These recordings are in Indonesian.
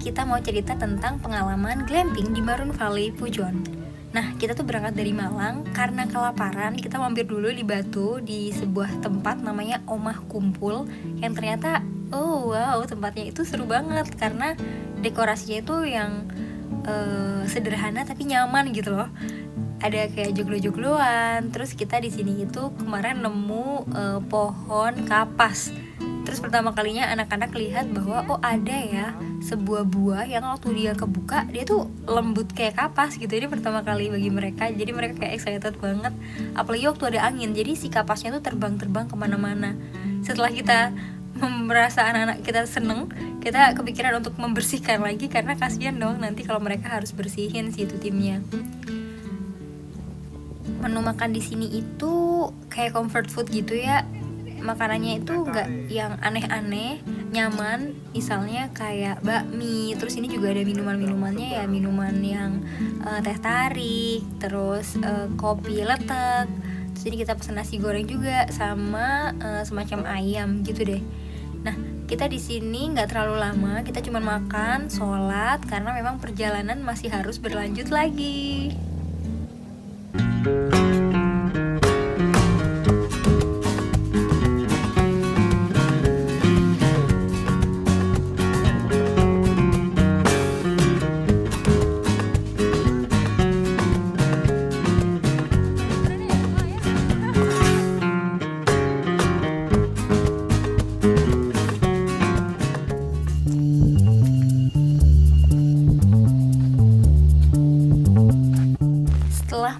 kita mau cerita tentang pengalaman glamping di Maroon Valley, Pujon. Nah, kita tuh berangkat dari Malang karena kelaparan, kita mampir dulu di Batu di sebuah tempat namanya Omah Kumpul yang ternyata tempatnya itu seru banget karena dekorasinya itu yang sederhana tapi nyaman gitu loh. Ada kayak joglo-jogloan. Terus kita di sini itu kemarin nemu pohon kapas. Terus pertama kalinya anak-anak lihat bahwa ada ya sebuah buah yang waktu dia kebuka dia tuh lembut kayak kapas gitu. Ini pertama kali bagi mereka, jadi mereka kayak excited banget. Apalagi waktu ada angin, jadi si kapasnya tuh terbang-terbang kemana-mana. Setelah kita merasa anak-anak kita seneng, kita kepikiran untuk membersihkan lagi karena kasihan dong nanti kalau mereka harus bersihin sih itu timnya. Menu makan di sini itu kayak comfort food gitu ya. Makanannya itu nggak yang aneh-aneh, nyaman. Misalnya kayak bakmi. Terus ini juga ada minuman-minumannya ya, minuman yang teh tarik, terus kopi letek. Terus ini kita pesan nasi goreng juga sama semacam ayam gitu deh. Nah, kita di sini nggak terlalu lama, kita cuma makan, sholat karena memang perjalanan masih harus berlanjut lagi.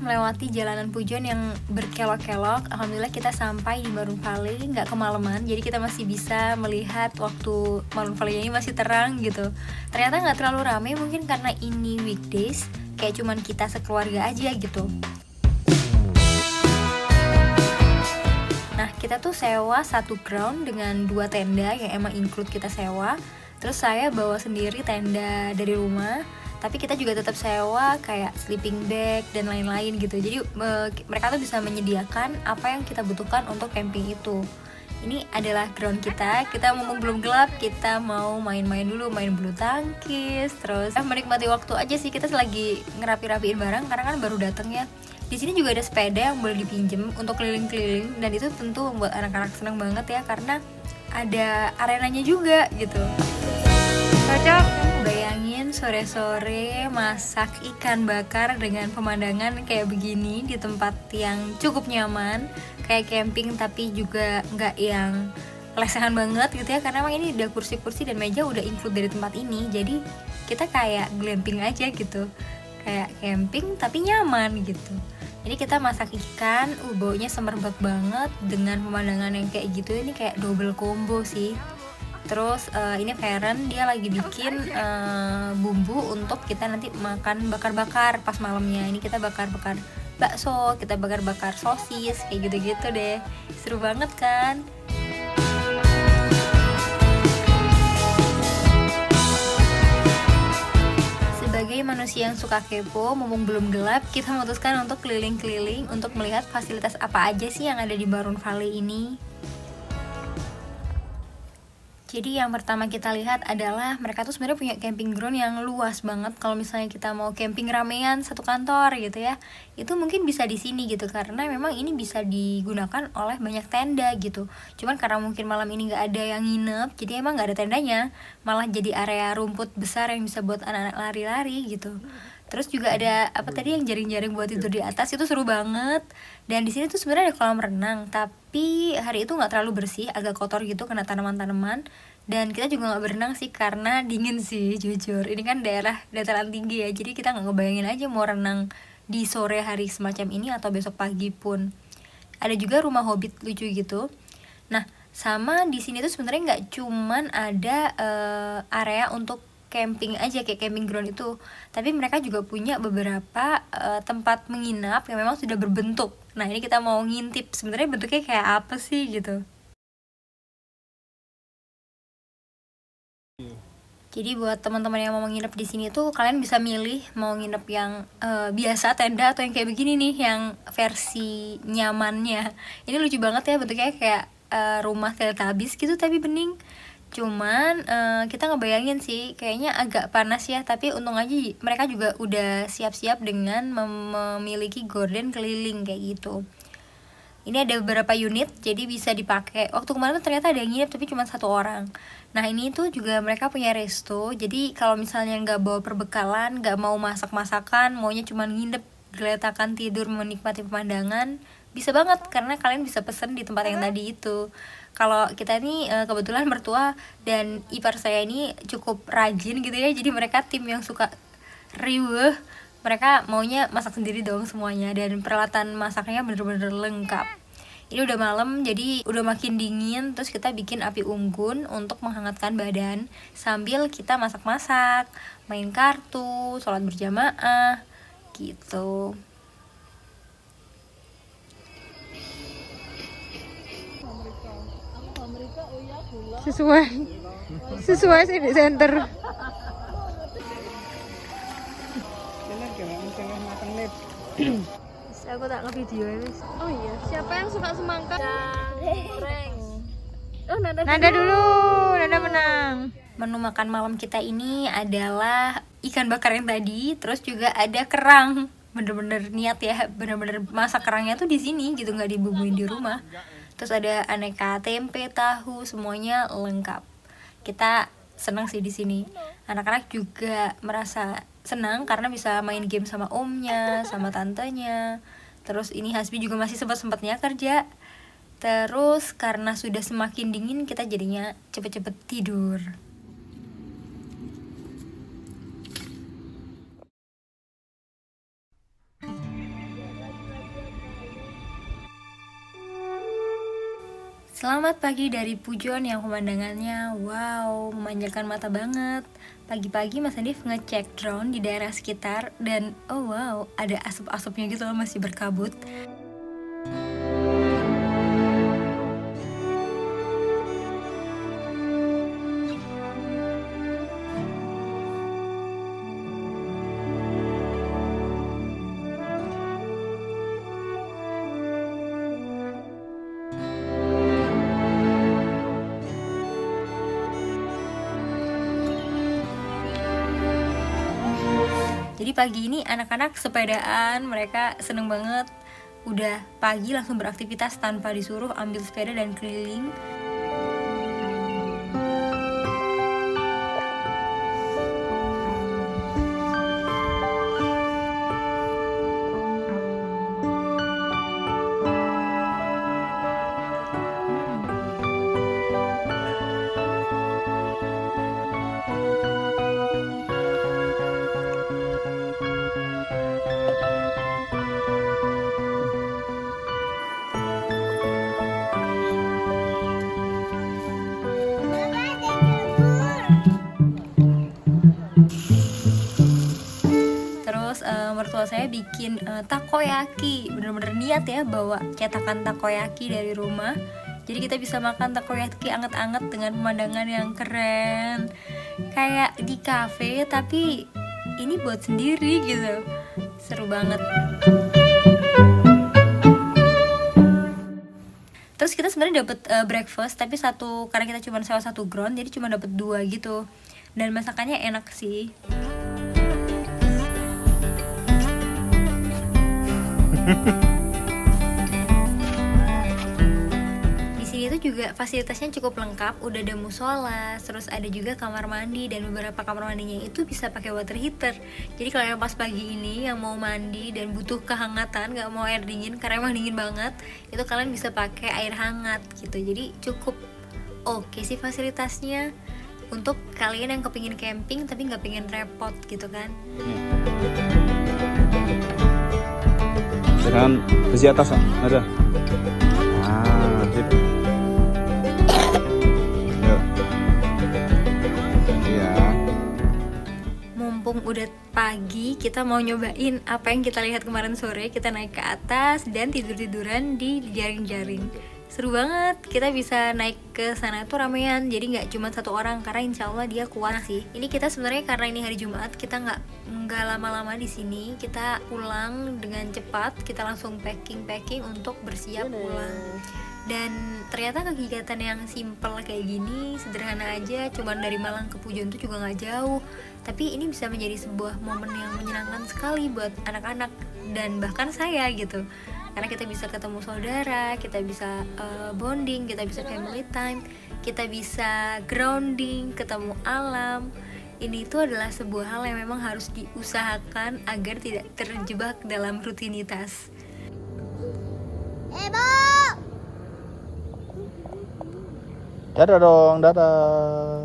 Melewati jalanan Pujon yang berkelok-kelok, alhamdulillah kita sampai di Maroon Valley, nggak kemalaman, jadi kita masih bisa melihat waktu Maroon Valley ini masih terang gitu. Ternyata nggak terlalu ramai, mungkin karena ini weekdays, kayak cuman kita sekeluarga aja gitu. Nah, kita tuh sewa satu ground dengan 2 tenda yang emang include kita sewa. Terus saya bawa sendiri tenda dari rumah, tapi kita juga tetap sewa kayak sleeping bag dan lain-lain gitu. Jadi mereka tuh bisa menyediakan apa yang kita butuhkan untuk camping itu. Ini adalah ground kita mumpung belum gelap, kita mau main-main dulu, main bulu tangkis, terus menikmati waktu aja sih. Kita lagi ngerapi-rapiin barang karena kan baru datang ya. Di sini juga ada sepeda yang boleh dipinjem untuk keliling-keliling, dan itu tentu membuat anak-anak senang banget ya karena ada arenanya juga gitu. Cocok. Bayangin sore-sore masak ikan bakar dengan pemandangan kayak begini di tempat yang cukup nyaman, kayak camping tapi juga nggak yang lesehan banget gitu ya, karena emang ini udah kursi-kursi dan meja udah include dari tempat ini, jadi kita kayak glamping aja gitu, kayak camping tapi nyaman gitu. Ini kita masak ikan, baunya semerbak banget dengan pemandangan yang kayak gitu, ini kayak double combo sih. Terus ini Karen dia lagi bikin bumbu untuk kita nanti makan bakar-bakar pas malamnya. Ini kita bakar-bakar bakso, kita bakar-bakar sosis, kayak gitu-gitu deh. Seru banget kan? Sebagai manusia yang suka kepo, mumpung belum gelap, kita memutuskan untuk keliling-keliling untuk melihat fasilitas apa aja sih yang ada di Maroon Valley ini. Jadi yang pertama kita lihat adalah mereka tuh sebenarnya punya camping ground yang luas banget. Kalau misalnya kita mau camping ramean satu kantor gitu ya, itu mungkin bisa di sini gitu karena memang ini bisa digunakan oleh banyak tenda gitu. Cuman karena mungkin malam ini nggak ada yang nginep, jadi emang nggak ada tendanya, malah jadi area rumput besar yang bisa buat anak-anak lari-lari gitu. Terus juga ada apa tadi yang jaring-jaring buat tidur di atas, itu seru banget. Dan di sini tuh sebenarnya ada kolam renang, tapi hari itu nggak terlalu bersih, agak kotor gitu kena tanaman-tanaman. Dan kita juga nggak berenang sih karena dingin sih jujur. Ini kan daerah dataran tinggi ya, jadi kita nggak ngebayangin aja mau renang di sore hari semacam ini atau besok pagi pun. Ada juga rumah hobbit lucu gitu. Nah, sama di sini tuh sebenarnya nggak cuman ada area untuk camping aja kayak camping ground itu, tapi mereka juga punya beberapa tempat menginap yang memang sudah berbentuk. Nah, ini kita mau ngintip sebenarnya bentuknya kayak apa sih gitu. Jadi buat teman-teman yang mau nginep di sini tuh kalian bisa milih mau nginep yang biasa tenda atau yang kayak begini nih, yang versi nyamannya. Ini lucu banget ya bentuknya kayak rumah Teletubbies gitu tapi bening. Cuman kita ngebayangin sih kayaknya agak panas ya, tapi untung aja mereka juga udah siap-siap dengan memiliki gorden keliling kayak gitu. Ini ada beberapa unit, jadi bisa dipakai. Waktu kemarin tuh ternyata ada yang nginep tapi cuma 1 orang. Nah ini tuh juga mereka punya resto, jadi kalau misalnya nggak bawa perbekalan, nggak mau masak-masakan, maunya cuma nginep, geletakan tidur, menikmati pemandangan, bisa banget karena kalian bisa pesen di tempat yang tadi itu. Kalau kita ini kebetulan mertua dan ipar saya ini cukup rajin gitu ya, jadi mereka tim yang suka riweh. Mereka maunya masak sendiri dong semuanya, dan peralatan masaknya bener-bener lengkap. Ini udah malam, jadi udah makin dingin. Terus kita bikin api unggun untuk menghangatkan badan sambil kita masak-masak, main kartu, sholat berjamaah gitu. Sesuai sih di center. Aku tak nge-video ya, Miss. Oh iya, siapa yang suka semangka? Oh, Nada dulu, Nada menang. Menu makan malam kita ini adalah ikan bakar yang tadi, terus juga ada kerang. Bener-bener niat ya, bener-bener masak kerangnya tuh di sini gitu, nggak dibumbuin di rumah. Terus ada aneka tempe, tahu, semuanya lengkap. Kita senang sih di sini. Anak-anak juga merasa senang karena bisa main game sama omnya, sama tantenya. Terus ini Hasbi juga masih sempat-sempatnya kerja. Terus karena sudah semakin dingin, kita jadinya cepet-cepet tidur. Selamat pagi dari Pujon yang pemandangannya wow, memanjakan mata banget. Pagi-pagi Mas Andif ngecek drone di daerah sekitar dan oh wow, ada asap-asapnya gitu loh, masih berkabut. Jadi pagi ini anak-anak sepedaan, mereka seneng banget. Udah pagi langsung beraktivitas tanpa disuruh, ambil sepeda dan keliling. Mertua saya bikin takoyaki, bener-bener niat ya bawa cetakan takoyaki dari rumah. Jadi kita bisa makan takoyaki anget-anget dengan pemandangan yang keren, kayak di cafe tapi ini buat sendiri gitu. Seru banget. Terus kita sebenarnya dapat breakfast tapi satu, karena kita cuma sewa 1 ground jadi cuma dapat 2 gitu. Dan masakannya enak sih. Di sini tuh juga fasilitasnya cukup lengkap, udah ada musola, terus ada juga kamar mandi, dan beberapa kamar mandinya itu bisa pakai water heater. Jadi kalau yang pas pagi ini yang mau mandi dan butuh kehangatan, nggak mau air dingin karena emang dingin banget, itu kalian bisa pakai air hangat gitu. Jadi cukup oke sih fasilitasnya untuk kalian yang kepingin camping tapi nggak pengen repot gitu kan. Dengan besi atas ada. Sip. Yuk. Iya. Mumpung udah pagi, kita mau nyobain apa yang kita lihat kemarin sore. Kita naik ke atas dan tidur-tiduran di jaring-jaring. seru banget. Kita bisa naik ke sana tuh ramean, jadi nggak cuma satu orang karena insya Allah dia kuat sih. Ini kita sebenarnya karena ini hari Jumat, kita nggak lama-lama di sini. Kita pulang dengan cepat, kita langsung packing untuk bersiap pulang. Dan ternyata kegiatan yang simple kayak gini, sederhana aja, cuman dari Malang ke Pujon tuh juga nggak jauh. Tapi ini bisa menjadi sebuah momen yang menyenangkan sekali buat anak-anak dan bahkan saya gitu. Karena kita bisa ketemu saudara, kita bisa bonding, kita bisa family time, kita bisa grounding, ketemu alam. Ini itu adalah sebuah hal yang memang harus diusahakan agar tidak terjebak dalam rutinitas. Dadah dong, dadah.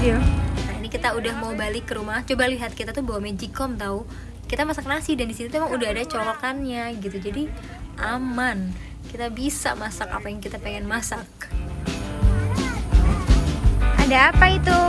Nah ini kita udah mau balik ke rumah. Coba lihat, kita tuh bawa magicom tahu. Kita masak nasi dan di sini tuh emang udah ada colokannya gitu. Jadi aman. Kita bisa masak apa yang kita pengen masak. Ada apa itu?